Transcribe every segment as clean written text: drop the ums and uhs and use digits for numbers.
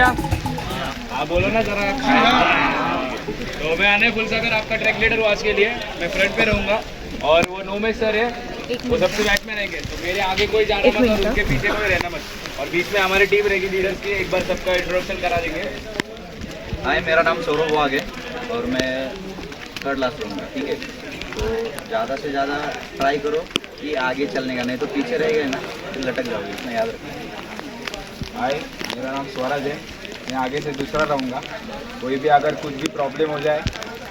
भैया आप बोलो ना जरा। तो मैं आने फुल सागर आपका ट्रैक लीडर हूँ आज के लिए। मैं फ्रंट पे रहूँगा और वो नोमेश सर है वो सबसे बैक में रहेंगे। तो मेरे आगे कोई जाना मत और उनके पीछे कोई रहना मत। और बीच में हमारी टीम रहेगी लीडर्स की। एक बार सबका इंट्रोडक्शन करा देंगे। हाय, मेरा नाम सौरभ वाघ है और मैं थर्ड क्लास रहूँगा। ठीक है, तो ज़्यादा से ज़्यादा ट्राई करो कि आगे चलने का, नहीं तो पीछे रह गए ना तो लटक जाओगे, इतना याद रखना। हाय, मेरा नाम स्वराज है। मैं आगे से दूसरा रहूँगा। कोई भी अगर कुछ भी प्रॉब्लम हो जाए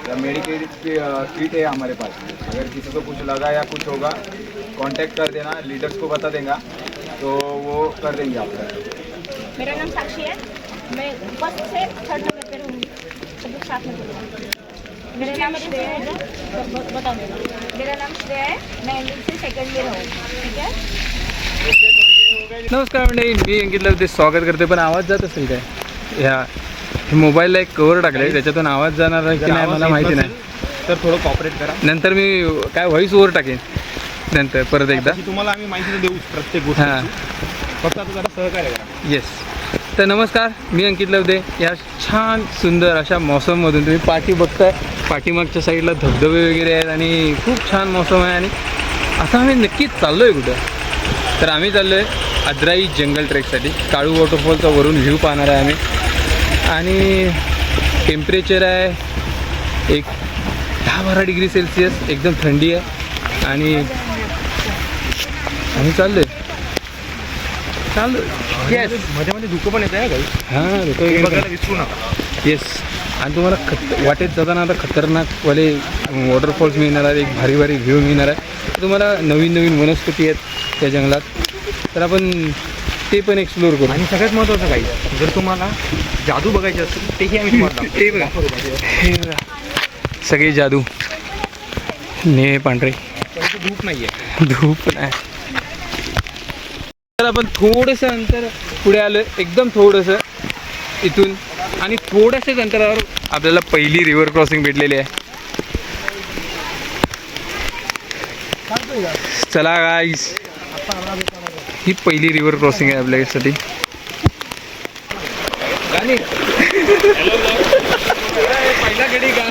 या मेडिकेल किट है हमारे पास, अगर किसी को कुछ लगा या कुछ होगा कांटेक्ट कर देना, लीडर्स को बता देगा तो वो कर देंगे आपका। मेरा नाम साक्षी है। मैं फर्स्ट से थर्ड नंबर पे रहूँगी। सब लोग साथ में बोलेंगे। मेरा नाम श्रेया है। बता देना। मेरा नाम श्रेया है। मैं इंग्लिश से सेकंड ईयर हूँ। ठीक है। नमस्कार मंडळी, मी अंकित लवते स्वागत करते. पण आवाज जात असेल काय? ह्या मोबाईलला एक कवर टाकले, त्याच्यातून आवाज जाणार आहे की नाही मला माहिती नाही. तर थोडं कॉपरेट करा. नंतर मी काय व्हॉइस ओव्हर टाकेन नंतर परत एकदा. तुम्हाला आम्ही माहिती देऊ प्रत्येक गोष्ट. हां, फक्त आता जरा सहकार्य करा. येस. तर नमस्कार, मी अंकित लवते. या छान सुंदर अशा मौसममधून तुम्ही पाठी बघताय, पाठीमागच्या साईडला धबधबे वगैरे आहेत आणि खूप छान मौसम आहे. आणि आता आम्ही नक्कीच चाललो आहे कुठं, तर आम्ही चाललो आहे अद्राई जंगल ट्रेकसाठी. काळू वॉटरफॉलचा वरून व्ह्यू पाहणार आहे आम्ही. आणि टेम्परेचर आहे एक 10-12 डिग्री सेल्सिअस, एकदम थंडी आहे. आणि आम्ही चाललो येस. मध्ये मध्ये धुकं पण येत आहे काही. हां, धुकं बघायला विसरू नका. येस. आणि तुम्हाला वाटेत जाताना आता खतरनाकवाले वॉटरफॉल्स मिळणार आहेत, एक भारी भारी व्ह्यू मिळणार आहे. तुम्हाला नवीन नवीन वनस्पती आहेत त्या जंगलात, तर आपण ते पण एक्सप्लोअर करू. आणि सगळ्यात महत्त्वाचं काही, जर तुम्हाला जादू बघायची असेल तेही आम्ही तुम्हाला ते बघा, हे बघा, सगळे जादू निळे पांढरे. पण धूप नाही आहे. धूप नाही. तर आपण थोडंसं अंतर पुढे आलं, एकदम थोडंसं इथून, आणि थोड्याशाच अंतरावर आपल्याला पहिली रिव्हर क्रॉसिंग भेटलेली आहे. चला गाईस, ही पहिली रिव्हर क्रॉसिंग आहे आपल्यासाठी. पहिला गडी का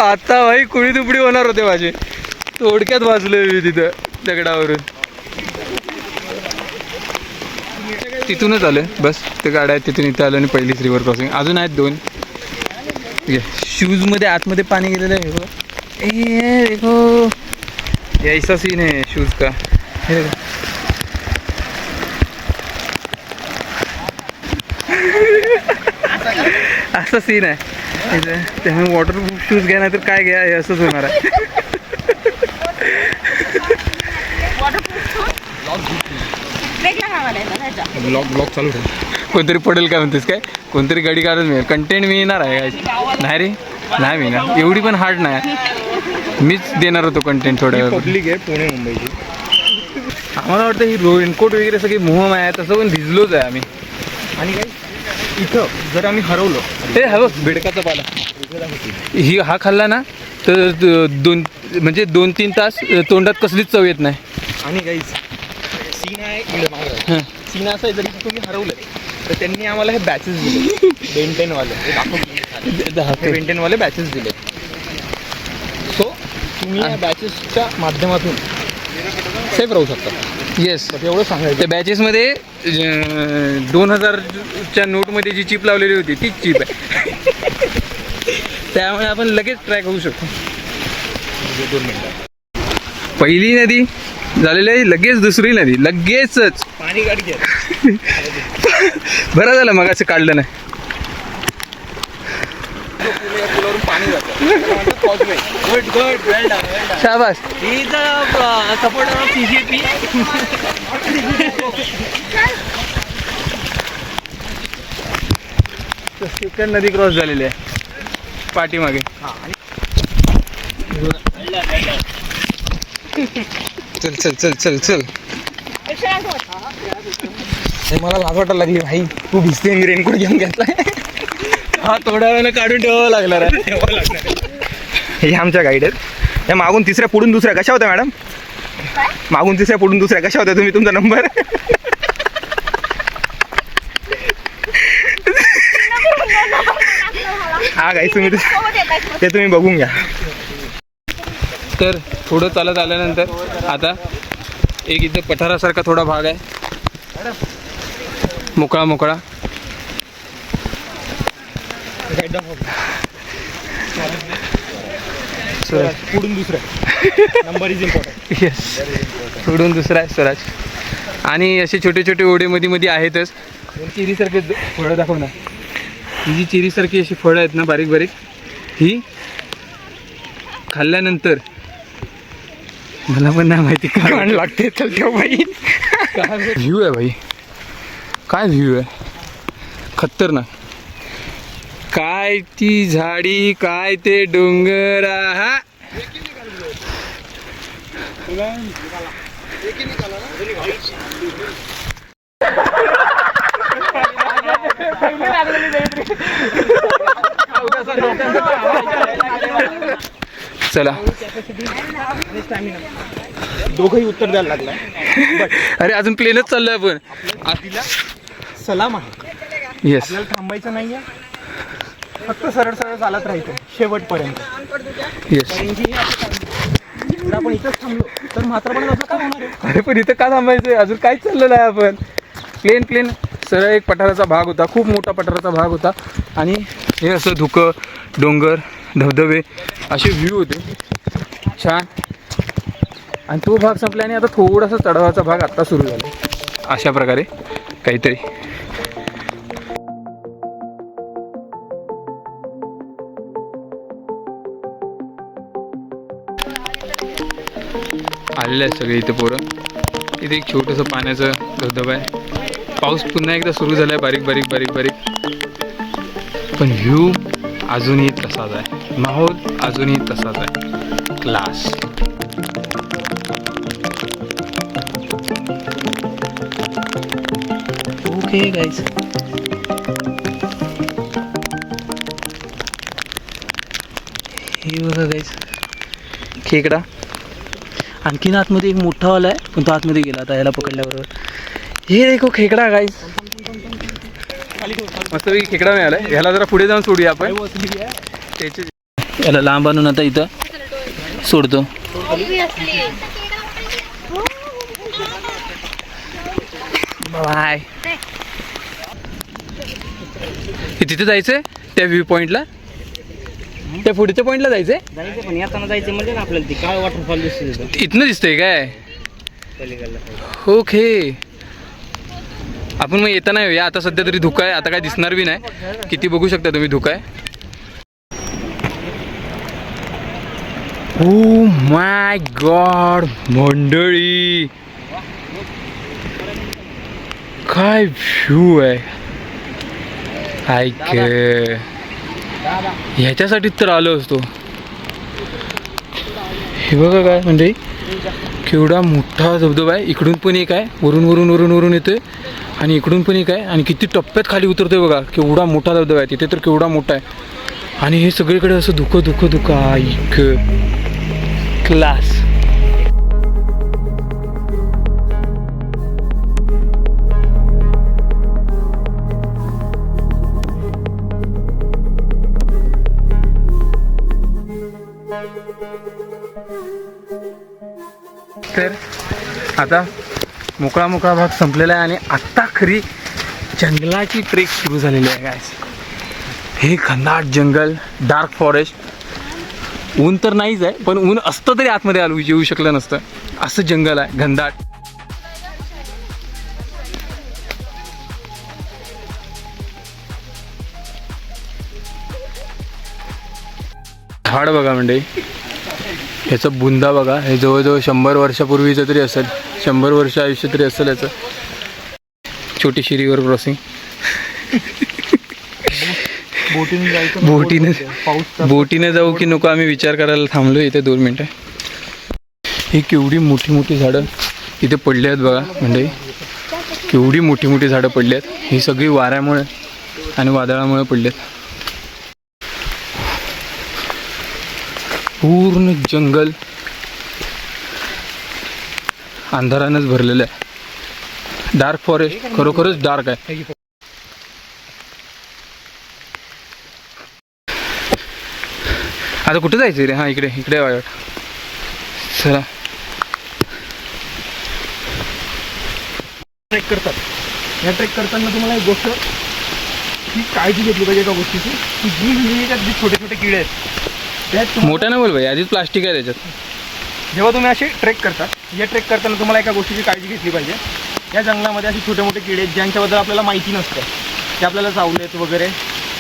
आता भाई कुणी दुपडी होणार होते माझे. थोडक्यात वाचलोय मी तिथं दगडावरून. तिथूनच आलं बस, ते गाड्या आहेत तिथून इथं आलं आणि पहिलीच रिव्हर क्रॉसिंग. अजून आहेत 2. शूजमध्ये आतमध्ये पाणी गेलेलं आहे. हो ए देखो, ऐसा सीन है शूज का. हे असा सीन आहे. त्यामुळे वॉटरप्रूफ शूज घ्या, नाही तर काय घ्या, हे असंच होणार आहे. ब्लॉग चालू ठेव. कोणतरी पडेल काय म्हणतेस काय, कोणतरी गाडी काढत मिळेल, कंटेंट मिळणार आहे काय. नाही रे, नाही मिळणार. एवढी पण हार्ड नाही, मीच देणार होतो कंटेंट थोड्या वेळ. पब्लिक आहे पुणे मुंबईची. आम्हाला वाटतं ही रेनकोट वगैरे सगळी मोहम आहे, तसं पण भिजलोच आहे आम्ही. आणि काही इथं जर आम्ही हरवलो, हे हा बघ बेडकाचा पाला, ही हा खाल्ला ना तर 2-3 तास तोंडात कसलीच चव येत नाही. आणि काही सीन आहे इकडे मागं. सीन असं आहे, जरी तुम्ही हरवलं तर त्यांनी आम्हाला हे बॅचेस दिले. बेंटेनवाले हे बेंटेनवाले बॅचेस दिले. सो तुम्ही या बॅचेसच्या माध्यमातून सेफ राहू शकता. येस, एवढं सांगायचं. त्या बॅचेसमध्ये 2000च्या नोटमध्ये जी चिप लावलेली होती तीच चिप आहे. त्यामुळे आपण लगेच ट्रॅक होऊ शकतो. 2 मिनिटं. पहिली नदी झालेली आहे, लगेच दुसरी नदी, लगेचच पाणी गाडी घ्या. बरं झालं मग असं काढलं नाही. पुलावरून पाणी जातं. शाबास. Supporter of CCP. सेकंड नदी क्रॉस झालेली आहे पाठीमागे. चल चल चल चल चल. मला लाज वाटायला लागली भाई, तू भिजते, मी रेनकोट घेऊन घेतलाय. हा थोड्या वेळानं काढून ठेवावं लागणार आहे. हे आमच्या गाईड आहेत. या मागून तिसऱ्या पुढून दुसऱ्या कशा होत्या मॅडम? मागून तिसऱ्या पुढून दुसऱ्या कशा होत्या तुम्ही तुमचा नंबर? हा गाईस तुम्ही ते तुम्ही बघून घ्या. तर थोडं चालत आल्यानंतर आता एक इथं पठारासारखा थोडा भाग आहे, मोकळा मोकळा. पुढून दुसऱ्या नंबर इज इम्पॉर्टंट. येस, पुढून दुसरा आहे स्वराज. आणि असे छोटे छोटे ओढे मध्ये मध्ये आहेतच. चिरीसारखे फळं दाखव ना. ही जी चिरीसारखी अशी फळं आहेत ना, बारीक बारीक, ही खाल्ल्यानंतर मला पण नाही माहिती काय लागते. चल ठेव बाई. काय व्ह्यू आहे भाई, काय व्ह्यू आहे खतरनाक. काय ती झाडी, काय ते डोंगर. हा चला. दोघंही उत्तर द्यायला लागलाय. अरे अजून प्लेनच चाललोय आपण. सलाम आहे. येस, आपल्याला थांबायचं नाहीये, फक्त सरळ सरळ चालत राहायचं शेवटपर्यंत. येस. जर आपण इथंच थांबलो तर मात्र पण असं काय होणार आहे? अरे पण इथं का थांबायचं, अजून काहीच चाललेलं आहे आपण. प्लेन सरळ एक पठाराचा भाग होता, खूप मोठा पठाराचा भाग होता. आणि हे असं धुकं, डोंगर, धबधबे असे व्ह्यू होते छान. आणि तो भाग संपल्याने आता थोडासा चढावाचा भाग आत्ता सुरू झाला. अशा प्रकारे काहीतरी. आलेलं आहे सगळे इथे पोरं. इथे एक छोटंसं पाण्याचं धबधबा आहे. पाऊस पुन्हा एकदा सुरू झाला आहे, बारीक बारीक बारीक बारीक. पण व्ह्यू अजूनही तसाच आहे, माहोल अजूनही तसाच आहे. क्लास. Okay guys. हे बघा गाईज, खेकडा. आणखीन आतमध्ये एक मोठा वाला आहे, पण तो आतमध्ये गेला आता याला पकडल्याबरोबर. हे देखो खेकडा गाईज, मस्तपैकी खेकडा मिळाला. ह्याला जरा पुढे जाऊन सोडूया आपण. त्याचे याला लांब आणून आता इथं सोडतो. बाय. तिथे जायचंय त्या व्ह्यू पॉइंटला, त्या पुढच्या पॉइंटला जायचंय. पण येताना जायचं म्हणजे ना आपल्याला ती काय वॉटरफॉल दिसते इथनं दिसतंय काय? ओके. आपण मग येताना येऊया. आता सध्या तरी धुका आहे, आता काय दिसणार बी नाही. किती बघू शकता तुम्ही धुका आहे. ओ माय गॉड मंडळी, काय व्ह्यू आहे. ऐक, ह्याच्यासाठीच तर आलो असतो. हे बघा काय म्हणजे केवढा मोठा धबधबा आहे. इकडून पण एक आहे, वरून वरून वरून वरून येतोय. आणि इकडून पण एक आहे. आणि किती टप्प्यात खाली उतरतोय बघा. केवढा मोठा धबधबा आहे. तिथे तर केवढा मोठा आहे. आणि हे सगळीकडे असं धुकं धुकं धुकं. ऐक, क्लास. तर आता मोकळा मोकळा भाग संपलेला आहे आणि आत्ता खरी जंगलाची ट्रेक सुरू झालेली आहे गाइस. हे घनदाट जंगल, डार्क फॉरेस्ट. ऊन तर नाहीच आहे, पण ऊन असतं तरी आतमध्ये आलो येऊ शकलं नसतं असं जंगल आहे घनदाट. झाड बघा म्हणजे ह्याचं बुंदा बघा. हे जवळजवळ 100 वर्षापूर्वीचं तरी असेल, 100 वर्ष आयुष्य तरी असेल याचं. छोटीशी रिव्हर क्रॉसिंग. बोटीने जाऊ की नको आम्ही विचार करायला थांबलो इथे 2 मिनटं. ही केवढी मोठी मोठी झाडं इथे पडली आहेत बघा. म्हणजे केवढी मोठी मोठी झाडं पडली आहेत. ही सगळी वाऱ्यामुळे आणि वादळामुळे पडली आहेत. पूर्ण जंगल अंधारानंच भरलेलं आहे. डार्क फॉरेस्ट खरोखरच डार्क आहे. आता कुठं जायचं रे? हां इकडे इकडे वाट. चला ट्रेक करतात. या ट्रेक करताना तुम्हाला एक गोष्ट ही काळजी घेतली पाहिजे एका गोष्टीची, की जी म्हणजे याच्यात जे छोटे छोटे किडे आहेत त्यात तुम्हाला- मोठ्या नाही बोल भाई, आधीच प्लास्टिक आहे त्याच्यात. जेव्हा तुम्ही असे ट्रेक करता, या ट्रेक करताना तुम्हाला एका गोष्टीची काळजी घेतली पाहिजे. या जंगलामध्ये असे छोटे मोठे किडे आहेत ज्यांच्याबद्दल आपल्याला माहिती नसतं, ते आपल्याला चावलेत वगैरे.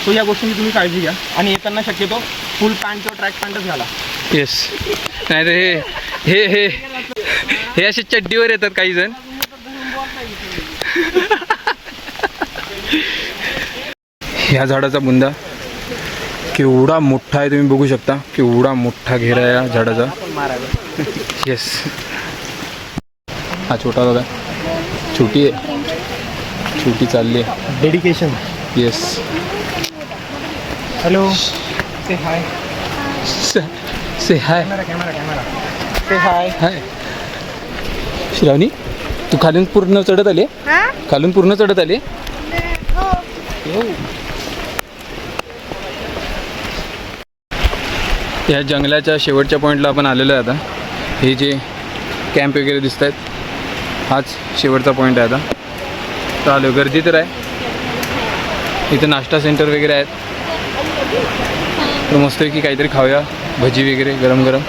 सो या गोष्टींची तुम्ही काळजी घ्या आणि येताना शक्यतो फुल पॅन्ट किंवा ट्रॅक पॅन्टच घाला. येस, नाही तर हे हे हे असे चड्डीवर येतात काही जण. ह्या झाडाचा बुंदा केवढा मोठा आहे तुम्ही बघू शकता. केवढा मोठा घेरा आहे या झाडाचा. येस, हा छोटा बघा, छोटी आहे, छोटी चालली आहे. डेडिकेशन. येस, हॅलो, से हाय. से हाय. कॅमेरा से हाय. हाय श्रावणी, तू खालून पूर्ण चढत आली? खालून पूर्ण चढत आली? या जंगलाच्या शेवटच्या पॉईंटला आपण आलेलो आहे आता. हे जे कॅम्प वगैरे दिसत आहेत हाच शेवटचा पॉईंट आहे आता. चालू गर्दी तर आहे इथं. नाश्ता सेंटर वगैरे आहेत, तर मस्त आहे की काहीतरी खाऊया, भजी वगैरे गरम गरम.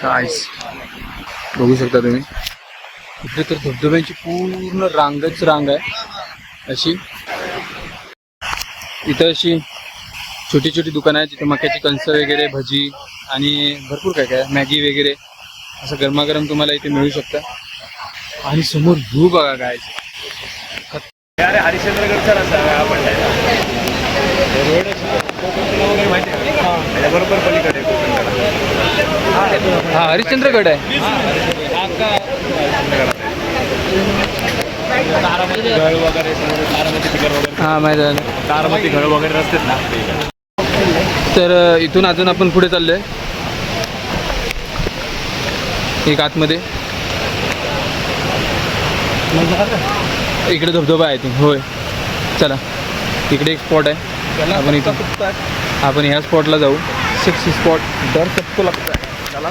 कायच बघू शकता तुम्ही, इथे तर धबधब्यांची पूर्ण रांगच रांग आहे अशी. इथं अशी छोटी छोटी दुकानं आहेत जिथं मक्याची कणसं वगैरे, भजी आणि भरपूर काय काय, मॅगी वगैरे असं गरमागरम तुम्हाला इथे मिळू शकतं. आणि समोर व्ह्यू बघा काय. अरे हरिश्चंद्रगडचा रस्ता आपण माहिती आहे बरोबर पलीकडे हा हरिश्चंद्रगड आहे. घळ वगैरे तारामती फिगर वगैरे, हां माहीत झालं. तारामती घळ वगैरे रस्तेत ना. तर इथून अजून आपण पुढे चाललो आहे एक आतमध्ये. इकडे धबधबा आहे. होय, चला इकडे एक स्पॉट आहे. आपण इथं आपण ह्या स्पॉटला जाऊ. Sexy spot. डर सबको लगता है. चला.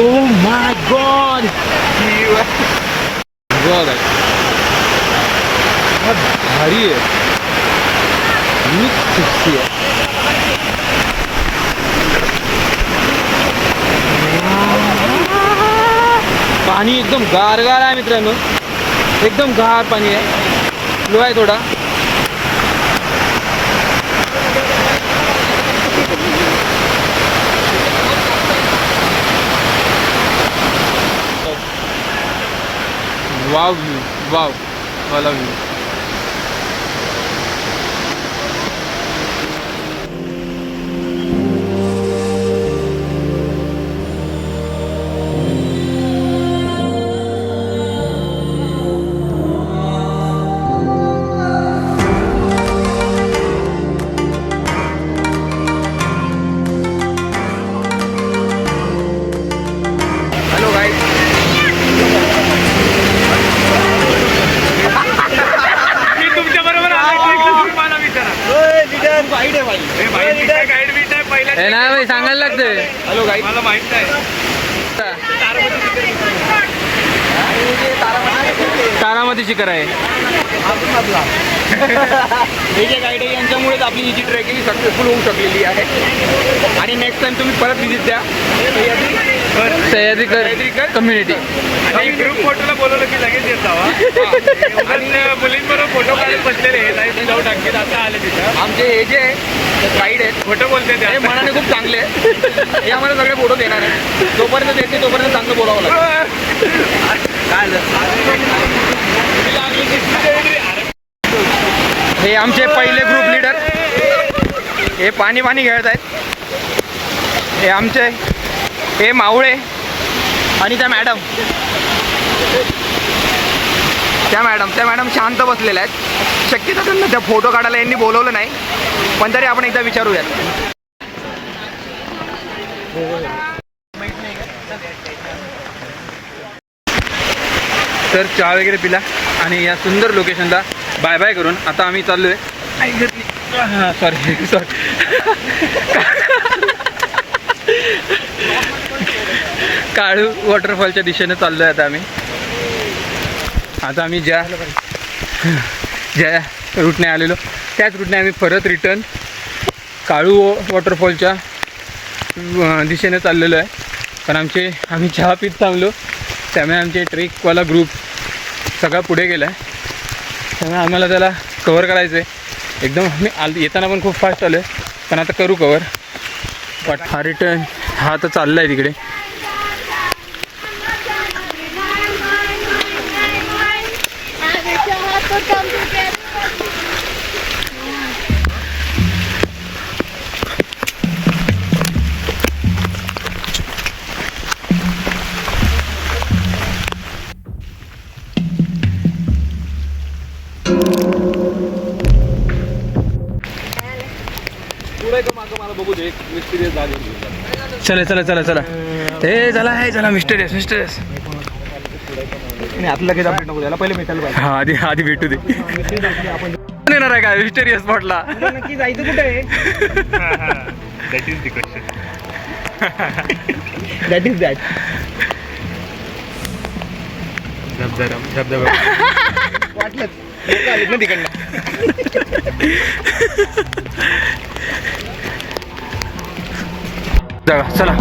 Oh my God! बघा भारी आहे. सेक्सी आहे. पाणी एकदम गारगार आहे मित्रांनो, एकदम गार पाणी आहे. फ्लो आहे थोडा. वाव व्ह्यू, वाव वाला व्ह्यू. हॅलो गाईज, मी तुमच्या बरोबर मला विचारा. गाईड आहे भाई. हे नाही भाई, सांगायला लागतंय. हॅलो गाईड, मला माहित नाही. तारामती शिखर आहे. हे जे गाईड आहे यांच्यामुळेच आपली ही जी ट्रेकिंग सक्सेसफुल होऊ शकलेली आहे. आणि नेक्स्ट टाइम तुम्ही परत विजिट द्या सह्याद्रीकर कम्युनिटी. आणि ग्रुप फोटोला बोलवलं की लगेच येत जावा. आणि मुलींबरोबर फोटो काढत बसलेले आहेत. जाऊ टाकीत आता आले तिथं. आमचे हे जे गाईड आहेत, फोटो बोलते ते मनाने खूप चांगले आहेत. हे आम्हाला सगळे फोटो देणार आहेत. जोपर्यंत देते तोपर्यंत चांगलं बोलावं लागतं. हे आमचे पहिले ग्रुप लीडर. हे पाणी खेळत आहेत. हे आमचे हे मावळे आणि त्या मॅडम. त्या मॅडम शांत बसलेल्या आहेत. शक्यतो त्यांना त्या फोटो काढायला यांनी बोलवलं नाही, पण तरी आपण एकदा विचारूयात. तर चहा वगैरे पिला आणि या सुंदर लोकेशनला बाय बाय करून आता आम्ही चाललोय सॉरी काळू वॉटरफॉलच्या दिशेने चाललोय आता आम्ही ज्या रूटने आलेलो त्याच रूटने आम्ही परत रिटर्न काळू वॉटरफॉलच्या दिशेने चाललेलो आहे. कारण आम्ही चहा पीत थांबलो, त्यामुळे आमचे ट्रेकवाला ग्रुप सगळा पुढे गेला आहे. त्यामुळे आम्हाला त्याला कवर करायचं आहे एकदम. येताना पण खूप फास्ट आलो आहे, पण आता करू कवर. बट हा रिटर्न हा आता चालला आहे तिकडे. चला हे चला मिस्टरियस आतलं काही अपडेट नको द्यायला, पहिले भेटायला पाहिजे. हा आधी भेटू दे. कोण येणार आहे का मिस्टरियस स्पॉटला? नक्की जायचं कुठे आहे? That is the question. That is that. धबधबा वाटलंच लोक आलीत ना तिकडनं. चला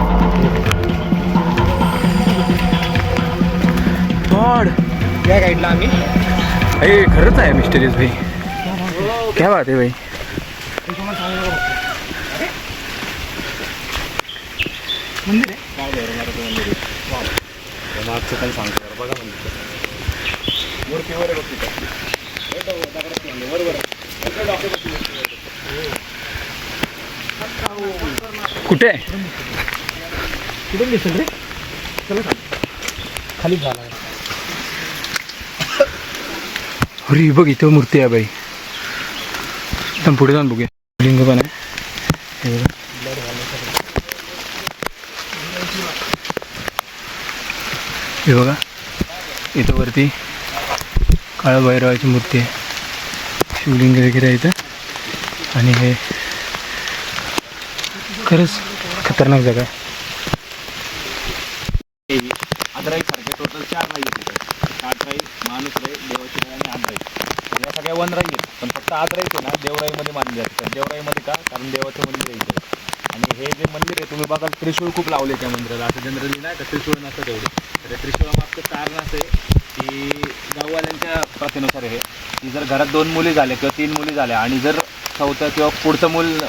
या गाईडला आम्ही अरे खरंच आहे मिस्टरियस भाई, क्या बात है भाई. मंदिर आहे. मागचं पण सांगतो बघा म्हणजे मूर्तीवर आहे बघ कुठे आहे? कुठून दिसेल रे? चला खाली झाला. अरे बघ इथं मूर्ती आहे बाई. एकदम पुढे जाऊन बघूया. लिंग पण आहे हे बघा. हे बघा इथं वरती काळा भैरवाची मूर्ती आहे, शिवलिंग वगैरे आहे इथं. आणि हे खरंच खतरनाक जागा आहे. आदराई सारखे टोटल 4 राई आहेत. 8 राई, माणूस राई, देवाची राई आणि आदराई. या सगळ्या 1 राई आहेत, पण फक्त आदराईच आहे ना देवराईमध्ये मानली जाते. तर देवराईमध्ये का? कारण देवाचं मंदिर आहे इथे. आणि हे जे मंदिर आहे तुम्ही बघाल त्रिशूळ खूप लावले त्या मंदिराला. असं जनरली नाही का त्रिशूळ नसतं तेवढे. तर त्रिशूळामागचं कारण असं आहे की गाववाल्यांच्या प्रथेनुसार हे की जर घरात 2 मुली झाल्या किंवा 3 मुली झाल्या आणि जर चौथं किंवा पुढचं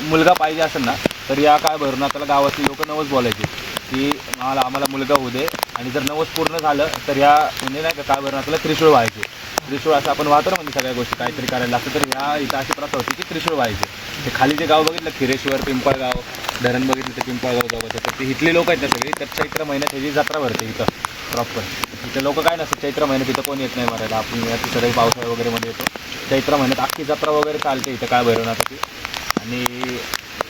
मुलगा पाहिजे असेल ना, तर या काय भरून आपल्याला गावातली लोक नवस बोलायचे की आम्हाला मुलगा होऊ दे. आणि जर नवस पूर्ण झालं तर ह्या म्हणजे नाही का काय भरून आपल्याला त्रिशूळ व्हायचे. त्रिशूळ असं आपण वाहतो ना म्हणजे सगळ्या गोष्टी काहीतरी करायला लागतं. तर ह्या इथं अशी प्रथा होती की त्रिशूळ व्हायचे. ते खाली जे गाव बघितलं खिरेश्वर, पिंपळगाव, धरण बघितलं तर पिंपळगाव जवळ. तर ते इथली लोक आहेत ना सगळी. तर चैत्र महिन्यात ह्याची जत्रा भरते इथं प्रॉपर. इथं लोक काय नसतं चैत्र महिन्यात इथं कोण येत नाही मारायला. आपण याची सगळी पावसाळा वगैरे मध्ये येतो. चैत्र महिन्यात अख्खी जत्रा वगैरे चालते इथं काय भैरवनाथाची. आणि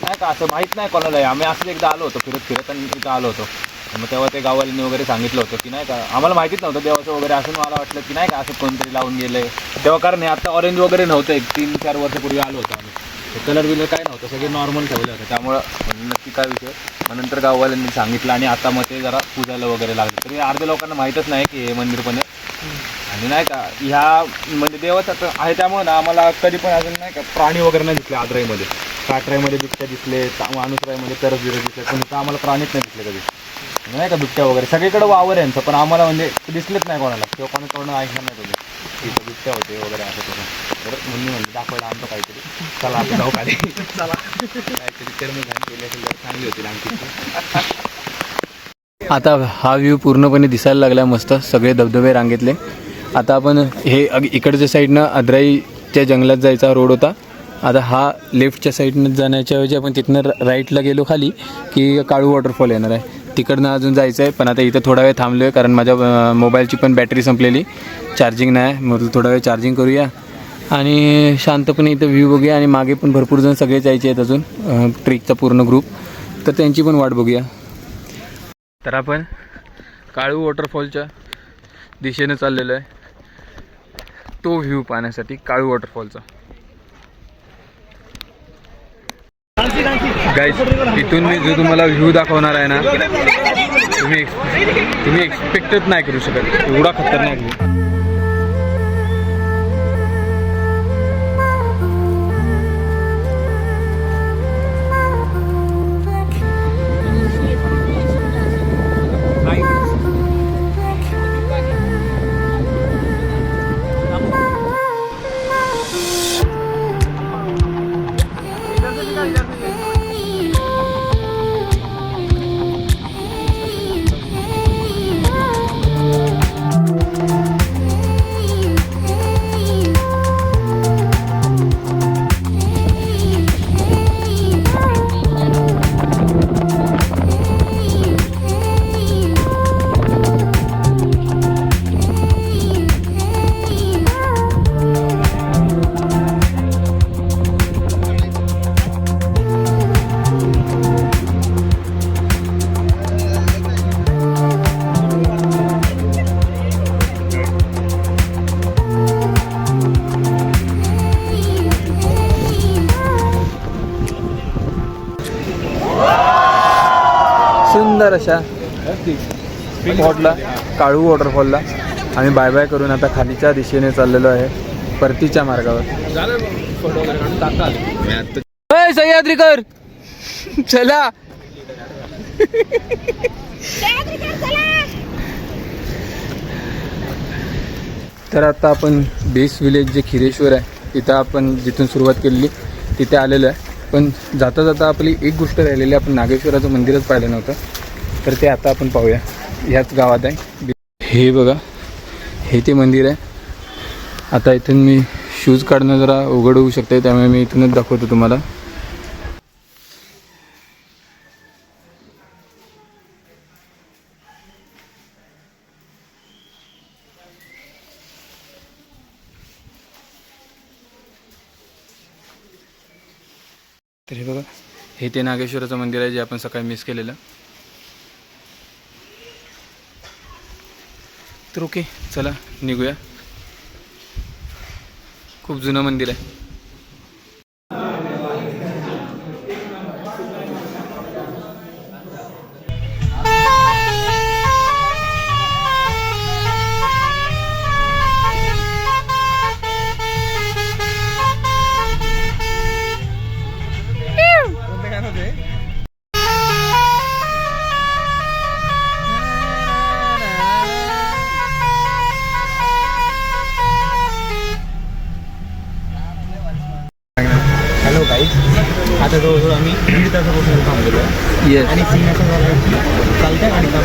नाही का असं माहीत नाही कोणाला आहे. आम्ही असंच एकदा आलो होतो फिरत आणि इथं आलो होतो. मग तेव्हा ते गाववाल्यांनी वगैरे सांगितलं होतं की नाही का आम्हाला माहितीच नव्हतं देवाचं वगैरे. असं मला वाटलं की नाही का असं कोणतरी लावून गेलं तेव्हा. कारण आता ऑरेंज वगैरे नव्हतं. 3-4 वर्षापूर्वी आलो होतो आम्ही. कलर बिलर काय नव्हतं, सगळे नॉर्मल ठेवलं होतं. त्यामुळं नक्की काय विषय. मग नंतर गाववाल्यांनी सांगितलं आणि आता मग ते जरा पूजायला वगैरे लागलं. तरी अर्ध्या लोकांना माहीतच नाही की हे मंदिर पण आहे. आणि नाही का ह्या म्हणजे देवाचं आहे त्यामुळे ना आम्हाला कधी पण अजून नाही का प्राणी वगैरे नाही दिसले आदराईमध्ये. काटराईमध्ये बिबट्या दिसले, माणूसराईमध्ये तरच बिरस दिसले, पण इथं आम्हाला प्राणीच नाही दिसले कधी. नाही का बिबट्या वगैरे सगळीकडे वावर आहे यांचं, पण आम्हाला म्हणजे दिसलेच नाही कोणाला किंवा कोणाकडून ऐकलं नाही कधी इथं बिबट्या होते वगैरे असं तसं. तर म्हणजे दाखवायला आणतो काहीतरी. चला आपण जाऊ खाली. चला काहीतरी कर्म घाण केली असेल तर चांगली होती आमची. आता हा व्ह्यू पूर्णपणे दिसायला लागला मस्त. सगळे धबधबे रांगेतले. आता आपण हे इकडच्या साईडनं आदराईच्या जंगलात जायचा रोड होता. आता हा लेफ्टच्या साईडनं जाण्याच्या ऐवजी आपण तिथनं राईटला गेलो खाली की काळू वॉटरफॉल येणार आहे. तिकडनं अजून जायचं आहे, पण आता इथं थोडा वेळ थांबलो आहे कारण माझ्या मोबाईलची पण बॅटरी संपलेली, चार्जिंग नाही. मग थोडा वेळ चार्जिंग करूया आणि शांतपणे इथं व्ह्यू बघूया. आणि मागे पण भरपूर जण सगळे जायचे आहेत अजून ट्रेकचा पूर्ण ग्रुप, तर त्यांची पण वाट बघूया. तर आपण काळू वॉटरफॉलच्या दिशेनं चाललेलो आहे, तो व्ह्यू पाहण्यासाठी, काळू वॉटरफॉलचा. गाईज, इथून मी जो तुम्हाला व्ह्यू दाखवणार आहे ना, तुम्ही एक्सपेक्टच नाही करू शकत, एवढा खतरनाक व्ह्यू. सुंदर अशा स्पॉटला, काळू वॉटरफॉलला आम्ही बाय बाय करून आता खालीच्या दिशेने चाललेलो आहे, परतीच्या मार्गावर. सह्याद्रीकर चला. तर आता आपण बेस विलेज जे खिरेश्वर आहे तिथं आपण जिथून सुरुवात केलेली तिथे आलेलो आहे. पण जाता जाता आपली एक गोष्ट राहिलेली, आपण नागेश्वराचं मंदिरच पाहिलं नव्हतं, तर ते आता आपण पाहूया. ह्याच गावात आहे. हे बघा, हे ते मंदिर आहे. आता इथून मी शूज काढणं जरा अवघड होऊ शकते, त्यामुळे मी इथूनच दाखवतो तुम्हाला. तर हे बघा, हे ते नागेश्वराचं मंदिर आहे जे आपण सकाळी मिस केलेलं. तर ओके, चला निघूया. खूप जुनं मंदिर आहे. हॅलो गाईज, आता जवळजवळ आम्ही 1.5 तासापासून थांबलेलो आहे. येस आणि सिंहाच्या चालत्या गाडीचा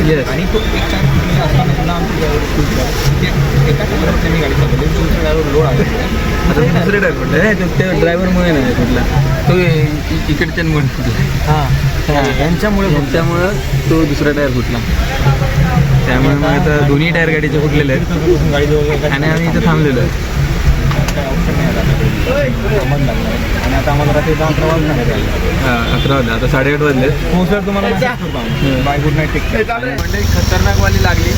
येस. आणि तो एक चार असताना पुन्हा आमची ड्रायव्हर एका ड्रायव्हर त्यांनी गाडी चालवली, दुसऱ्या ड्रायव्हर लोड आले. आता दुसरे ड्रायव्हर आहे, त्या ड्रायव्हरमुळे नाही कुठला, तो इकडच्यांमुळे कुठला. हां, यांच्यामुळं तो दुसरा टायर फुटला. त्यामुळे मग आता दोन्ही टायर गाडीचे फुटलेले आहेत गाडी जवळ आणि आम्ही इथं थांबलेलो आहे. काय ऑप्शन नाही आला आणि आता आम्हाला रात्री 11 वाजणार आहे. हां, 11 वाजले, आता 8:30 वाजले. हो सर, तुम्हाला bye good night, take care. म्हणजे खतरनाकवाली लागली,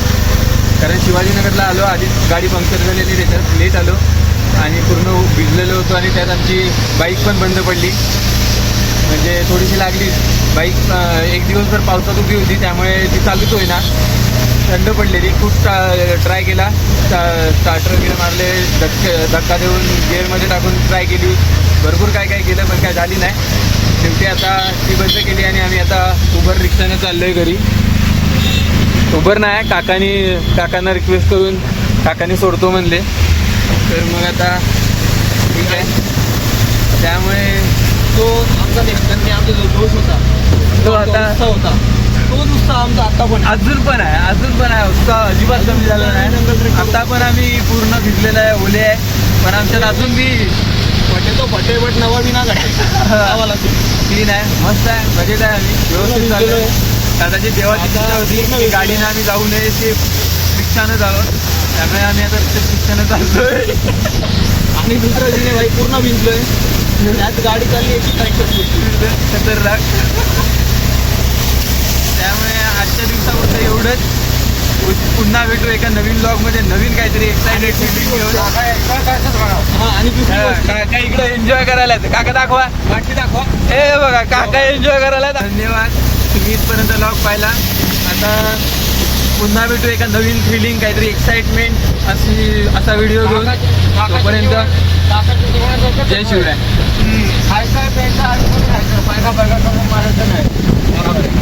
कारण शिवाजीनगरला आलो, आधीच गाडी पंक्चर झालेली, त्याच्यात लेट आलो आणि पूर्ण भिजलेलो होतो. आणि त्यात आमची बाईक पण बंद पडली, म्हणजे थोडीशी लागली बाईक. एक दिवसभर पावसात उभी होती, त्यामुळे ती चालूच होईना, थंड पडलेली. खूप ट्राय केला, स्टार्टर वगैरे मारले, धक्का देऊन गेअरमध्ये टाकून ट्राय केली, भरपूर काय काय केलं, पण काय झाली नाही. शेवटी आता ती बंद केली आणि आम्ही आता उबर रिक्षाने चाललो आहे घरी. उबर नाही, काकांना रिक्वेस्ट करून काकांनी सोडतो म्हणले, तर मग आता ठीक आहे. त्यामुळे तो आमचा त्यांनी आमचा जो जोश होता तो आता होता, तो नुसता आमचा आत्ता पण अजून पण आहे उत्साह अजिबात कमी झाला नाही. आता पण आम्ही पूर्ण भिजलेलं आहे, ओले आहे, पण आमच्यात अजून बी फटे तो फटे बट नवा बी ना गावाला क्लीन आहे, मस्त आहे, बजेट आहे, आम्ही व्यवस्थित चाललोय. दादाची देवाची इच्छा होती की गाडीने आम्ही जाऊ नये, ते रिक्षानं जावं, त्यामुळे आम्ही आता रिक्षानं चाललोय. आणि दुसरं दिने भाई पूर्ण भिजलोय. त्यात गाडी चालली याची ट्रॅक्टर खतरनाक. त्यामुळे आजच्या दिवसापुरतं एवढंच. पुन्हा भेटू एका नवीन ब्लॉग मध्ये, नवीन काहीतरी एक्साइटेड घेऊन. हा आणि दुसरी गोष्ट, काका इकडे एन्जॉय करायला येतं. काका दाखवा, बाकी दाखवा. ए बघा काका एन्जॉय करायला येतात. धन्यवाद, तुम्ही इथपर्यंत ब्लॉग पाहिला. आता पुन्हा भेटू एका नवीन फिलिंग, काहीतरी एक्साइटमेंट असा व्हिडिओ घेऊन. तोपर्यंत जय शिवराय. खायचा प्यायचा आणि खायचं, पैसा बघा करून मारायचं नाही.